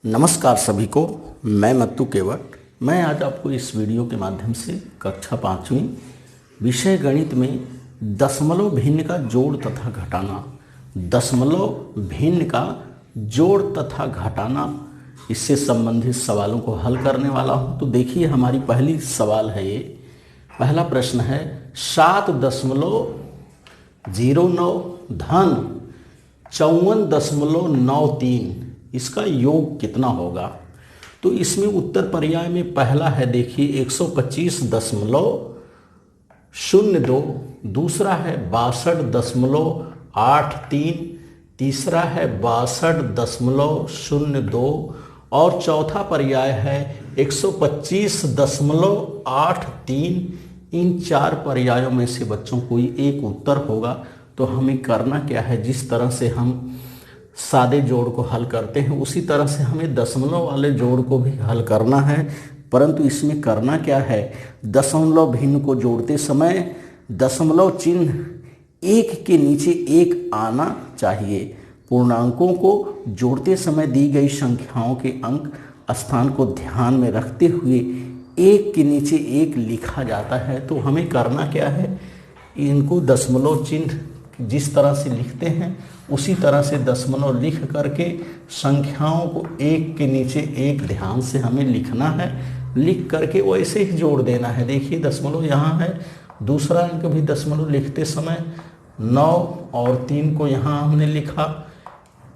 नमस्कार सभी को, मैं मत्तू केवट। मैं आज आपको इस वीडियो के माध्यम से कक्षा 5वीं विषय गणित में दशमलव भिन्न का जोड़ तथा घटाना, दशमलव भिन्न का जोड़ तथा घटाना, इससे संबंधित सवालों को हल करने वाला हूं। तो देखिए, हमारी पहली सवाल है ये। पहला प्रश्न है 7.09 धन 54.93, इसका योग कितना होगा? तो इसमें उत्तर पर्याय में पहला है, देखिए 125.02, दूसरा है 62.83, तीसरा है 62.02 और चौथा पर्याय है 125.83। इन चार पर्यायों में से बच्चों कोई एक उत्तर होगा। तो हमें करना क्या है, जिस तरह से हम सादे जोड़ को हल करते हैं उसी तरह से हमें दशमलव वाले जोड़ को भी हल करना है। परंतु इसमें करना क्या है, दशमलव भिन्न को जोड़ते समय दशमलव चिन्ह एक के नीचे एक आना चाहिए। पूर्णांकों को जोड़ते समय दी गई संख्याओं के अंक स्थान को ध्यान में रखते हुए एक के नीचे एक लिखा जाता है। तो हमें करना क्या है, इनको दशमलव चिन्ह जिस तरह से लिखते हैं उसी तरह से दशमलव लिख करके संख्याओं को एक के नीचे एक ध्यान से हमें लिखना है। लिख करके वैसे ही जोड़ देना है। देखिए, दशमलव यहाँ है, दूसरा अंक भी दशमलव लिखते समय 9 और 3 को यहाँ हमने लिखा,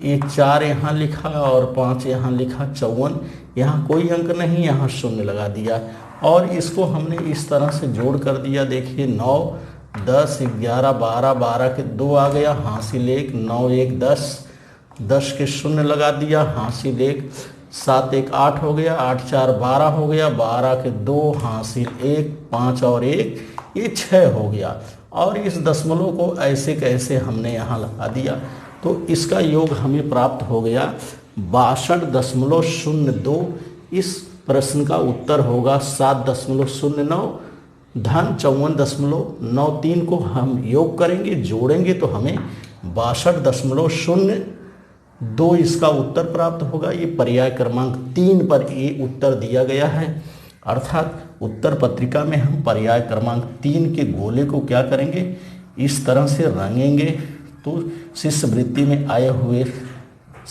एक 4 यहाँ लिखा और 5 यहाँ लिखा, 54। यहाँ कोई अंक नहीं, यहाँ शून्य लगा दिया और इसको हमने इस तरह से जोड़ कर दिया। देखिए 9, 10, 11, 12, 12 के 2 आ गया, हासिल 1, 9, 1, 10, 10 के शून्य लगा दिया, हासिल 1, 7, 1, 8 हो गया, 8, 4, 12 हो गया, 12 के 2, हासिल 1, 5 और 1, ये 6 हो गया। और इस दशमलव को ऐसे कैसे हमने यहाँ लगा दिया। तो इसका योग हमें प्राप्त हो गया 62.02। इस प्रश्न का उत्तर होगा 7.09 धन 54.93 को हम योग करेंगे, जोड़ेंगे तो हमें 62.02 इसका उत्तर प्राप्त होगा। ये पर्याय क्रमांक 3 पर ये उत्तर दिया गया है। अर्थात उत्तर पत्रिका में हम पर्याय क्रमांक 3 के गोले को क्या करेंगे, इस तरह से रंगेंगे। तो शिष्यवृत्ति में आए हुए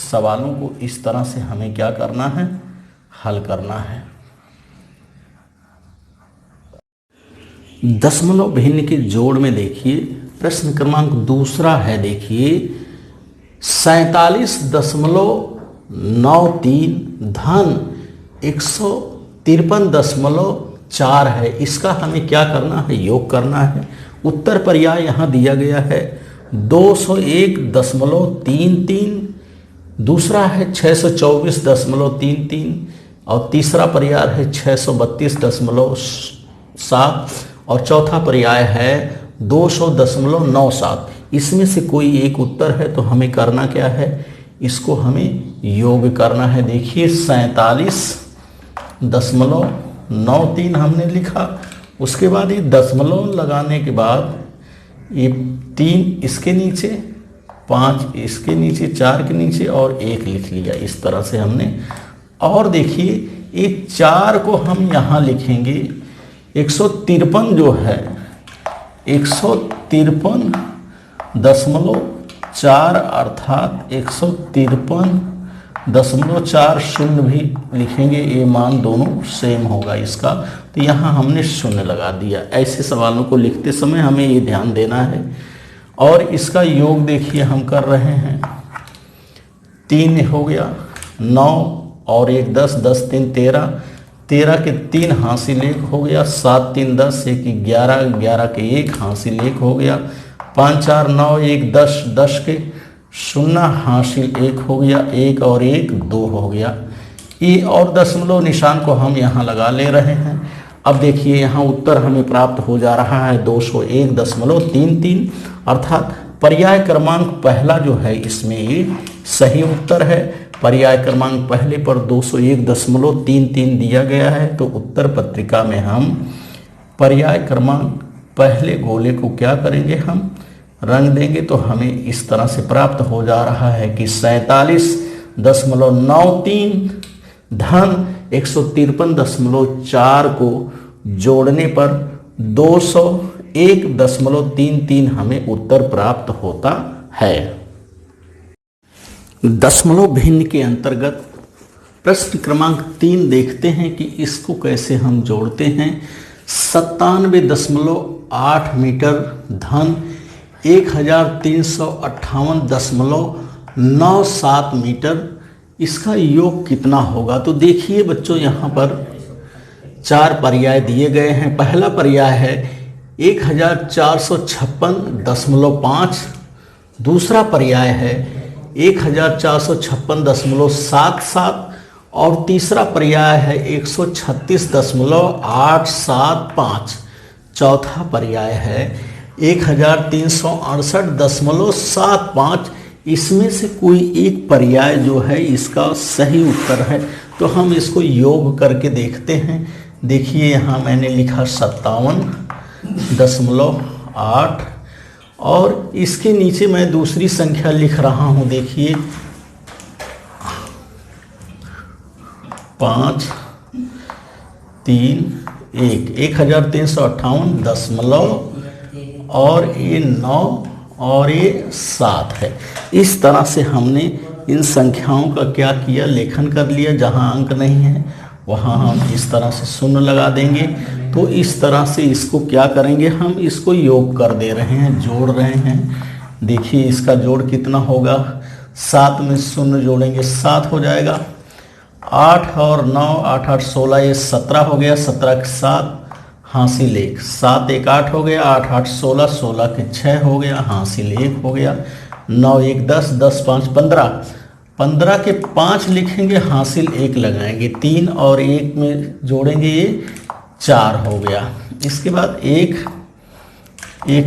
सवालों को इस तरह से हमें क्या करना है, हल करना है। दशमलव भिन्न के जोड़ में देखिए, प्रश्न क्रमांक दूसरा है, देखिए 47.93 धन 153.4 है। इसका हमें क्या करना है, योग करना है। उत्तर पर्याय यहाँ दिया गया है 201.33, दूसरा है 624.33 और तीसरा पर्याय है 632.7 और चौथा पर्याय है 200.97। इसमें से कोई एक उत्तर है। तो हमें करना क्या है, इसको हमें योग करना है। देखिए 47.93 हमने लिखा, उसके बाद ये दशमलव लगाने के बाद ये 3 इसके नीचे, 5 इसके नीचे, 4 के नीचे और 1 लिख लिया, इस तरह से हमने। और देखिए ये 4 को हम यहाँ लिखेंगे, 153 जो है 153.4 अर्थात 153.40 भी लिखेंगे। ये मान दोनों सेम होगा इसका। तो यहाँ हमने शून्य लगा दिया। ऐसे सवालों को लिखते समय हमें ये ध्यान देना है। और इसका योग देखिए हम कर रहे हैं, 3 हो गया, 9 और 1 10, 10 3 13, 13 के 3 हासिल 1 हो गया, 7 3 10, 1 11, 11 के 1 हासिल 1 हो गया, 5 4 9 1 10, 10 के 0 हासिल 1 हो गया, 1 और 1 2 हो गया। ये और दशमलव निशान को हम यहाँ लगा ले रहे हैं। अब देखिए यहाँ उत्तर हमें प्राप्त हो जा रहा है 201.33 अर्थात पर्याय क्रमांक पहला जो है इसमें ये सही उत्तर है। पर्याय क्रमांक पहले पर 201.33 दिया गया है। तो उत्तर पत्रिका में हम पर्याय क्रमांक पहले गोले को क्या करेंगे, हम रंग देंगे। तो हमें इस तरह से प्राप्त हो जा रहा है कि 47 153.93 धन 153.4 को जोड़ने पर 201.33 हमें उत्तर प्राप्त होता है। दशमलव भिन्न के अंतर्गत प्रश्न क्रमांक 3 देखते हैं कि इसको कैसे हम जोड़ते हैं। 97.8 मीटर धन 1358.97 मीटर, इसका योग कितना होगा। तो देखिए बच्चों, यहाँ पर 4 पर्याय दिए गए हैं। पहला पर्याय है 1456.5, दूसरा पर्याय है 1456.77 और तीसरा पर्याय है 136.875। चौथा पर्याय है 1368.75। इसमें से कोई एक पर्याय जो है इसका सही उत्तर है, तो हम इसको योग करके देखते हैं। देखिए यहाँ मैंने लिखा 57.8 और इसके नीचे मैं दूसरी संख्या लिख रहा हूँ। देखिए 5, 3, 1, 1358 और ये 9 और ये 7 है। इस तरह से हमने इन संख्याओं का क्या किया, लेखन कर लिया। जहाँ अंक नहीं है वहाँ हम इस तरह से शून्य लगा देंगे। तो इस तरह से इसको क्या करेंगे, हम इसको योग कर दे रहे हैं, जोड़ रहे हैं। देखिए इसका जोड़ कितना होगा, 7 में शून्य जोड़ेंगे 7 हो जाएगा। 8 और 9, 8 8 16, ये 17 हो गया। 17 के 7 हासिल 1, 7 1 8 हो गया। 8 8 16, 16 के 6 हो गया, हासिल 1 हो गया। 9 1 10, 10 5 15, 15 के 5 लिखेंगे, हासिल 1 लगाएंगे। 3 और 1 में जोड़ेंगे, ये 4 हो गया। इसके बाद 1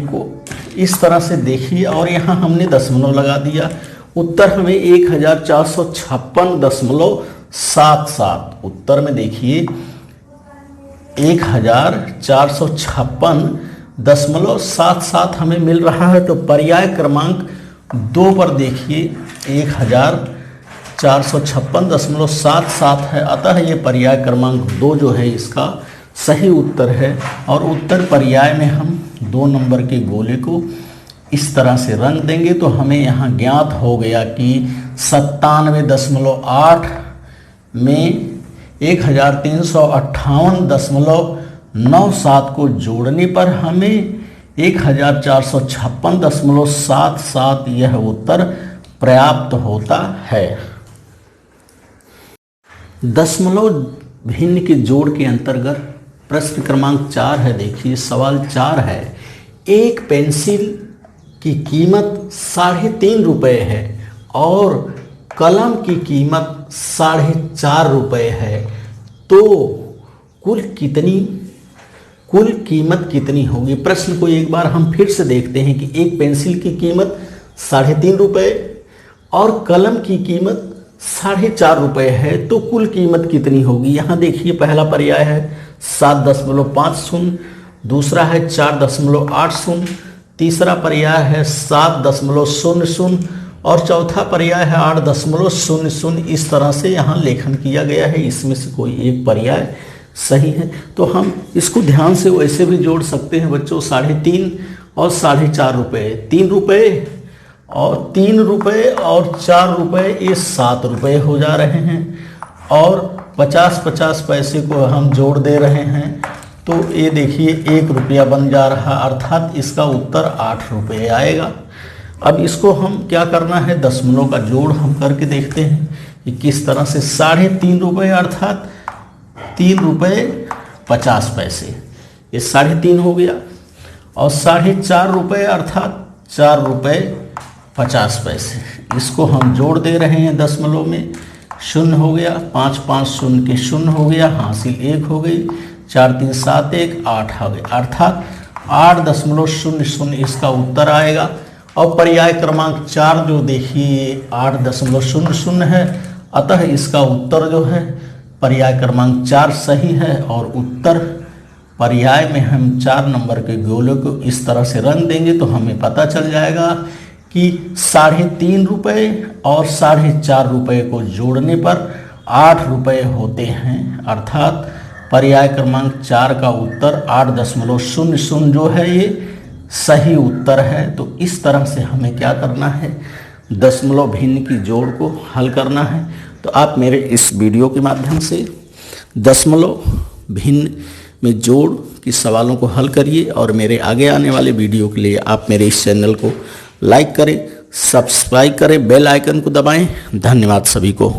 को इस तरह से देखिए और यहाँ हमने दशमलव लगा दिया। उत्तर हमें 1456.77। उत्तर में देखिए 1456.77 हमें मिल रहा है। तो पर्याय क्रमांक 2 पर देखिए 1456.77 है। अतः ये पर्याय क्रमांक 2 जो है इसका सही उत्तर है। और उत्तर पर्याय में हम 2 नंबर के गोले को इस तरह से रंग देंगे तो हमें यहाँ ज्ञात हो गया कि 97.8 में 1358.97 को जोड़ने पर हमें 1456.77 यह उत्तर प्राप्त होता है। दशमलव भिन्न के जोड़ के अंतर्गत प्रश्न क्रमांक 4 है। देखिए सवाल 4 है, एक पेंसिल की कीमत 3.5 रुपये है और कलम की कीमत 4.5 रुपये है, तो कुल कीमत कितनी होगी। प्रश्न को एक बार हम फिर से देखते हैं कि एक पेंसिल की कीमत 3.5 रुपये और कलम की कीमत 4.5 रुपये है, तो कुल कीमत कितनी होगी। यहाँ देखिए पहला पर्याय है 7.50, दूसरा है 4.80, तीसरा पर्याय है 7.00 और चौथा पर्याय है 8.00। इस तरह से यहाँ लेखन किया गया है। इसमें से कोई एक पर्याय सही है, तो हम इसको ध्यान से वैसे भी जोड़ सकते हैं बच्चों। 3.5 और 4.5 रुपये, 3 रुपये और 3 रुपये और 4 रुपये, ये 7 रुपये हो जा रहे हैं और 50-50 पैसे को हम जोड़ दे रहे हैं, तो ये देखिए 1 रुपया बन जा रहा, अर्थात इसका उत्तर 8 रुपये आएगा। अब इसको हम क्या करना है, दशमलव का जोड़ हम करके देखते हैं कि किस तरह से। 3.5 रुपये अर्थात 3 रुपये 50 पैसे, ये 3.5 हो गया। और 4.5 रुपये अर्थात 4 रुपये 50 पैसे, इसको हम जोड़ दे रहे हैं दशमलव में। 0 हो गया, 5 5 0 के 0 हो गया, हासिल 1 हो गई। 4 3 7 1 8 हो गए, अर्थात 8.00 इसका उत्तर आएगा। और पर्याय क्रमांक 4 जो देखिए 8.00 है, अतः इसका उत्तर जो है पर्याय क्रमांक 4 सही है। और उत्तर पर्याय में हम 4 नंबर के गोले को इस तरह से रंग देंगे तो हमें पता चल जाएगा कि 3.5 रुपये और 4.5 रुपये को जोड़ने पर 8 रुपये होते हैं, अर्थात पर्याय क्रमांक 4 का उत्तर 8.00 जो है ये सही उत्तर है। तो इस तरह से हमें क्या करना है, दशमलव भिन्न की जोड़ को हल करना है। तो आप मेरे इस वीडियो के माध्यम से दशमलव भिन्न में जोड़ के सवालों को हल करिए और मेरे आगे आने वाले वीडियो के लिए आप मेरे इस चैनल को लाइक करें, सब्सक्राइब करें, बेल आइकन को दबाएं। धन्यवाद सभी को।